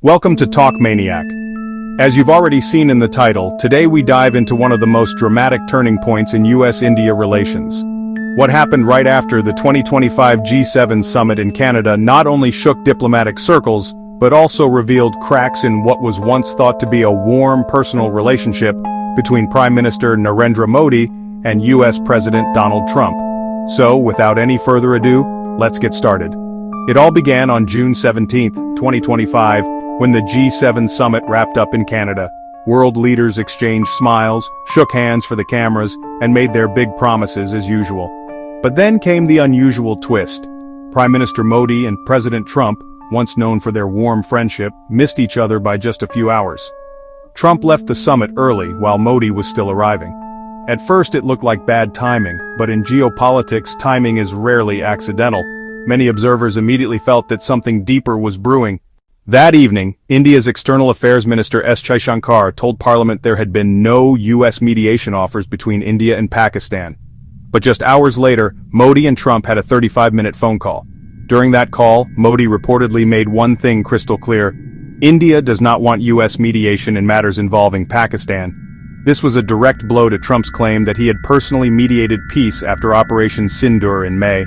Welcome to Talk Maniac. As you've already seen in the title, today we dive into one of the most dramatic turning points in US-India relations. What happened right after the 2025 G7 summit in Canada not only shook diplomatic circles, but also revealed cracks in what was once thought to be a warm personal relationship between Prime Minister Narendra Modi and US President Donald Trump. So, without any further ado, let's get started. It all began on June 17, 2025, when the G7 summit wrapped up in Canada. World leaders exchanged smiles, shook hands for the cameras, and made their big promises as usual. But then came the unusual twist. Prime Minister Modi and President Trump, once known for their warm friendship, missed each other by just a few hours. Trump left the summit early while Modi was still arriving. At first it looked like bad timing, but in geopolitics timing is rarely accidental. Many observers immediately felt that something deeper was brewing. That evening, India's External Affairs Minister S. Jaishankar told Parliament there had been no US mediation offers between India and Pakistan. But just hours later, Modi and Trump had a 35-minute phone call. During that call, Modi reportedly made one thing crystal clear: India does not want US mediation in matters involving Pakistan. This was a direct blow to Trump's claim that he had personally mediated peace after Operation Sindoor in May.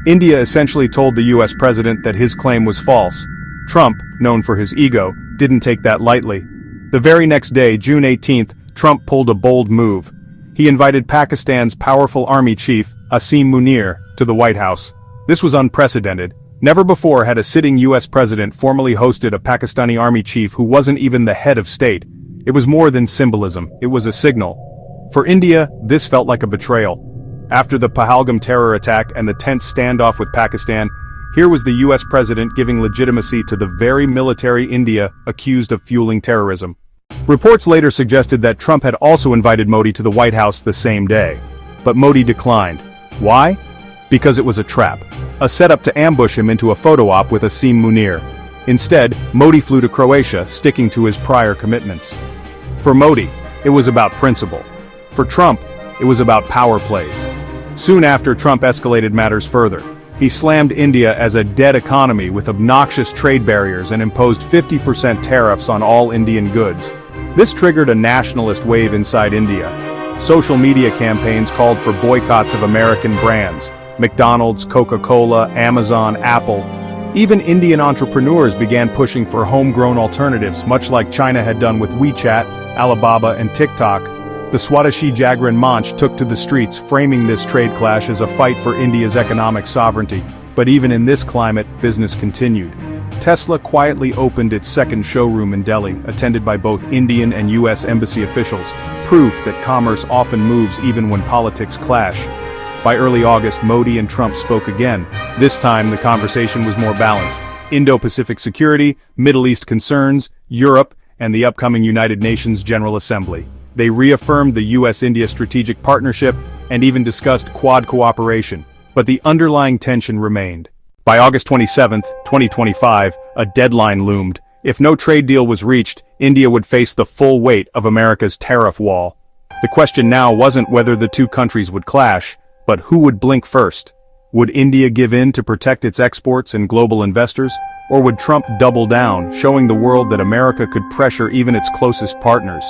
India essentially told the US president that his claim was false. Trump, known for his ego, didn't take that lightly. The very next day, June 18th, Trump pulled a bold move. He invited Pakistan's powerful army chief, Asim Munir, to the White House. This was unprecedented. Never before had a sitting US president formally hosted a Pakistani army chief who wasn't even the head of state. It was more than symbolism, it was a signal. For India, this felt like a betrayal. After the Pahalgam terror attack and the tense standoff with Pakistan, here was the US president giving legitimacy to the very military India accused of fueling terrorism. Reports later suggested that Trump had also invited Modi to the White House the same day. But Modi declined. Why? Because it was a trap. A setup to ambush him into a photo op with Asim Munir. Instead, Modi flew to Croatia, sticking to his prior commitments. For Modi, it was about principle. For Trump, it was about power plays. Soon after, Trump escalated matters further. He slammed India as a dead economy with obnoxious trade barriers and imposed 50% tariffs on all Indian goods. This triggered a nationalist wave inside India. Social media campaigns called for boycotts of American brands: McDonald's, Coca-Cola, Amazon, Apple. Even Indian entrepreneurs began pushing for homegrown alternatives, much like China had done with WeChat, Alibaba, and TikTok. The Swadeshi Jagran Manch took to the streets, framing this trade clash as a fight for India's economic sovereignty. But even in this climate, business continued. Tesla quietly opened its second showroom in Delhi, attended by both Indian and US embassy officials, proof that commerce often moves even when politics clash. By early August, Modi and Trump spoke again. This time, the conversation was more balanced. Indo-Pacific security, Middle East concerns, Europe, and the upcoming United Nations General Assembly. They reaffirmed the US-India strategic partnership and even discussed Quad cooperation, but the underlying tension remained. By August 27, 2025, a deadline loomed. If no trade deal was reached, India would face the full weight of America's tariff wall. The question now wasn't whether the two countries would clash, but who would blink first. Would India give in to protect its exports and global investors, or would Trump double down, showing the world that America could pressure even its closest partners?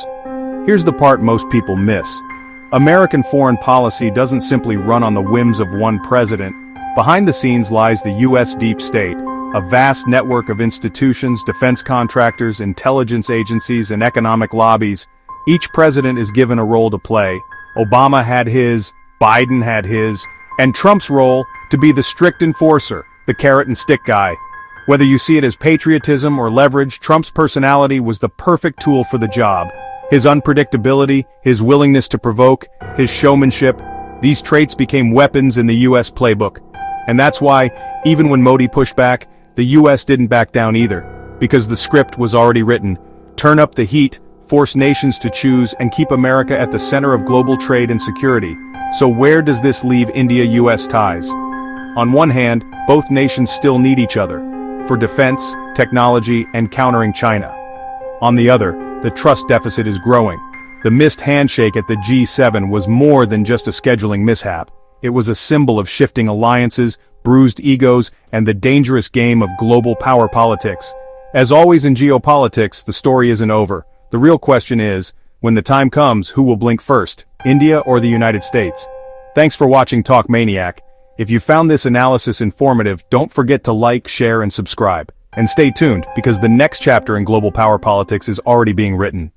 Here's the part most people miss. American foreign policy doesn't simply run on the whims of one president. Behind the scenes lies the US deep state, a vast network of institutions, defense contractors, intelligence agencies, and economic lobbies. Each president is given a role to play. Obama had his, Biden had his, and Trump's role to be the strict enforcer, the carrot and stick guy. Whether you see it as patriotism or leverage, Trump's personality was the perfect tool for the job. His unpredictability, his willingness to provoke, his showmanship, these traits became weapons in the US playbook. And that's why, even when Modi pushed back, the US didn't back down either. Because the script was already written. Turn up the heat, force nations to choose, and keep America at the center of global trade and security. So where does this leave India-US ties? On one hand, both nations still need each other, for defense, technology, and countering China. On the other, the trust deficit is growing. The missed handshake at the G7 was more than just a scheduling mishap. It was a symbol of shifting alliances, bruised egos, and the dangerous game of global power politics. As always in geopolitics, the story isn't over. The real question is, when the time comes, who will blink first, India or the United States? Thanks for watching Talk Maniac. If you found this analysis informative, don't forget to like, share, and subscribe. And stay tuned, because the next chapter in global power politics is already being written.